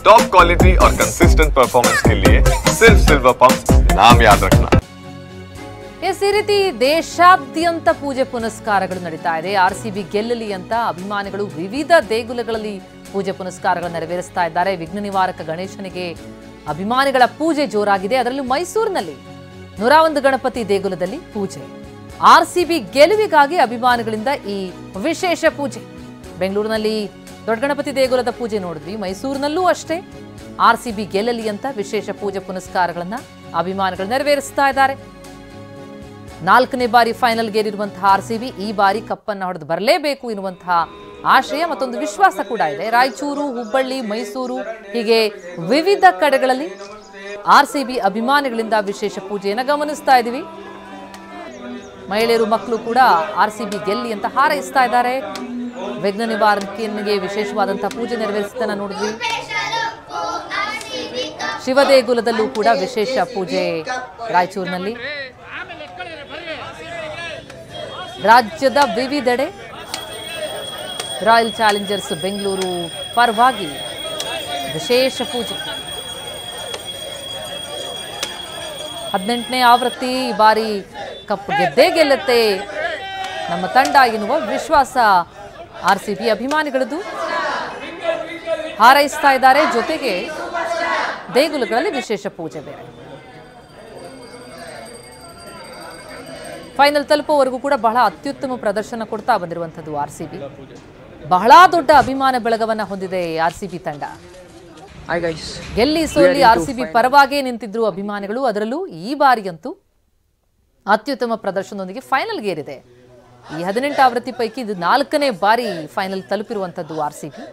Top quality और consistent performance के लिए सिर्फ सिल्वर पंप नाम याद रखना। ಈ ರೀತಿ ದೇಶಾದ್ಯಂತ ಪೂಜೆ ಪುನಸ್ಕಾರಗಳು ನಡೀತಾ ಇದೆ. ಆರ್ಸಿಬಿ ಗೆಲ್ಲಲಿ ಅಂತ ಅಭಿಮಾನಿಗಳು ವಿವಿಧ ದೇಗುಲಗಳಲ್ಲಿ ಪೂಜೆ ಪುನಸ್ಕಾರಗಳನ್ನು ನೆರವೇರಿಸ್ತಾ ಇದ್ದಾರೆ. ವಿಘ್ನ ನಿವಾರಕ ಗಣೇಶನಿಗೆ ಅಭಿಮಾನಿಗಳ ಪೂಜೆ ಜೋರಾಗಿದೆ. ಅದರಲ್ಲೂ ಮೈಸೂರಿನಲ್ಲಿ 101 ಗಣಪತಿ ದೇಗುಲದಲ್ಲಿ ಪೂಜೆ. ಆರ್ಸಿಬಿ ಗೆಲುವಿಗಾಗಿ ಅಭಿಮಾನಿಗಳಿಂದ ಈ ವಿಶೇಷ ಪೂಜೆ. ಬೆಂಗಳೂರಿನಲ್ಲಿ ದೊಡ್ಡ ಗಣಪತಿ ದೇಗುಲದ ಪೂಜೆ ನೋಡಿದ್ವಿ. ಮೈಸೂರಿನಲ್ಲೂ ಅಷ್ಟೇ ಆರ್ಸಿಬಿ ಗೆಲ್ಲಲಿ ಅಂತ ವಿಶೇಷ ಪೂಜೆ ಪುನಸ್ಕಾರಗಳನ್ನ ಅಭಿಮಾನಿಗಳು ನೆರವೇರಿಸ್ತಾ ಇದ್ದಾರೆ. 4ನೇ ಬಾರಿ ಫೈನಲ್ಗೇರಿರುವಂತಹ ಆರ್ಸಿಬಿ ಈ ಬಾರಿ ಕಪ್ಪನ್ನು ಹೊಡೆದು ಬರಲೇಬೇಕು ಎನ್ನುವಂತಹ ಆಶಯ ಮತ್ತೊಂದು ವಿಶ್ವಾಸ ಕೂಡ ಇದೆ. ರಾಯಚೂರು, ಹುಬ್ಬಳ್ಳಿ, ಮೈಸೂರು ಹೀಗೆ ವಿವಿಧ ಕಡೆಗಳಲ್ಲಿ ಆರ್ಸಿಬಿ ಅಭಿಮಾನಿಗಳಿಂದ ವಿಶೇಷ ಪೂಜೆಯನ್ನು ಗಮನಿಸ್ತಾ ಇದ್ದೀವಿ. ಮಹಿಳೆಯರು, ಮಕ್ಕಳು ಕೂಡ ಆರ್ಸಿಬಿ ಗೆಲ್ಲಿ ಅಂತ ಹಾರೈಸ್ತಾ ಇದ್ದಾರೆ. ವಿಘ್ನ ನಿವಾರಕನಿಗೆ ವಿಶೇಷವಾದಂತಹ ಪೂಜೆ ನೆರವೇರಿಸಿದ್ದನ್ನ ನೋಡಿದ್ವಿ. ಶಿವದೇಗುಲದಲ್ಲೂ ಕೂಡ ವಿಶೇಷ ಪೂಜೆ ರಾಯಚೂರಿನಲ್ಲಿ. ರಾಜ್ಯದ ವಿವಿಧೆಡೆ ರಾಯಲ್ ಚಾಲೆಂಜರ್ಸ್ ಬೆಂಗಳೂರು ಪರವಾಗಿ ವಿಶೇಷ ಪೂಜೆ. 18ನೇ ಆವೃತ್ತಿ ಈ ಬಾರಿ ಕಪ್ ಗೆದ್ದೇ ಗೆಲ್ಲುತ್ತೆ ನಮ್ಮ ತಂಡ ಎನ್ನುವ ವಿಶ್ವಾಸ ಆರ್ಸಿಬಿ ಅಭಿಮಾನಿಗಳದ್ದು. ಹಾರೈಸ್ತಾ ಇದ್ದಾರೆ. ಜೊತೆಗೆ ದೇಗುಲಗಳಲ್ಲಿ ವಿಶೇಷ ಪೂಜೆ ಬೇರೆ. ಫೈನಲ್ ತಲುಪುವವರೆಗೂ ಕೂಡ ಬಹಳ ಅತ್ಯುತ್ತಮ ಪ್ರದರ್ಶನ ಕೊಡ್ತಾ ಬಂದಿರುವಂಥದ್ದು ಆರ್ಸಿಬಿ. ಬಹಳ ದೊಡ್ಡ ಅಭಿಮಾನ ಬಳಗವನ್ನ ಹೊಂದಿದೆ ಆರ್ಸಿಬಿ ತಂಡ. ಗೆಲ್ಲಿ ಸೋಲಿ ಆರ್ಸಿಬಿ ಪರವಾಗೇ ನಿಂತಿದ್ರು ಅಭಿಮಾನಿಗಳು. ಅದರಲ್ಲೂ ಈ ಬಾರಿಯಂತೂ ಅತ್ಯುತ್ತಮ ಪ್ರದರ್ಶನದೊಂದಿಗೆ ಫೈನಲ್ಗೇರಿದೆ. ಈ 18 ಆವೃತ್ತಿ ಪೈಕಿ ಇದು 4ನೇ ಬಾರಿ ಫೈನಲ್ ತಲುಪಿರುವಂಥದ್ದು ಆರ್ಸಿಬಿ.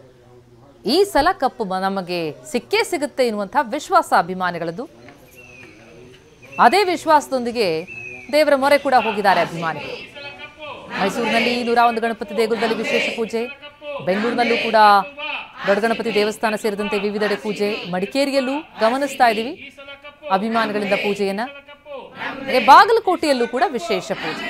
ಈ ಸಲ ಕಪ್ ನಮಗೆ ಸಿಕ್ಕೇ ಸಿಗುತ್ತೆ ಎನ್ನುವಂತಹ ವಿಶ್ವಾಸ ಅಭಿಮಾನಿಗಳದ್ದು. ಅದೇ ವಿಶ್ವಾಸದೊಂದಿಗೆ ದೇವರ ಮೊರೆ ಕೂಡ ಹೋಗಿದ್ದಾರೆ ಅಭಿಮಾನಿಗಳು. ಮೈಸೂರಿನಲ್ಲಿ 101 ಗಣಪತಿ ದೇಗುಲದಲ್ಲಿ ವಿಶೇಷ ಪೂಜೆ. ಬೆಂಗಳೂರಿನಲ್ಲೂ ಕೂಡ ದೊಡ್ಡ ಗಣಪತಿ ದೇವಸ್ಥಾನ ಸೇರಿದಂತೆ ವಿವಿಧೆಡೆ ಪೂಜೆ. ಮಡಿಕೇರಿಯಲ್ಲೂ ಗಮನಿಸ್ತಾ ಇದ್ದೀವಿ ಅಭಿಮಾನಿಗಳಿಂದ ಪೂಜೆಯನ್ನ. ಬಾಗಲಕೋಟೆಯಲ್ಲೂ ಕೂಡ ವಿಶೇಷ ಪೂಜೆ.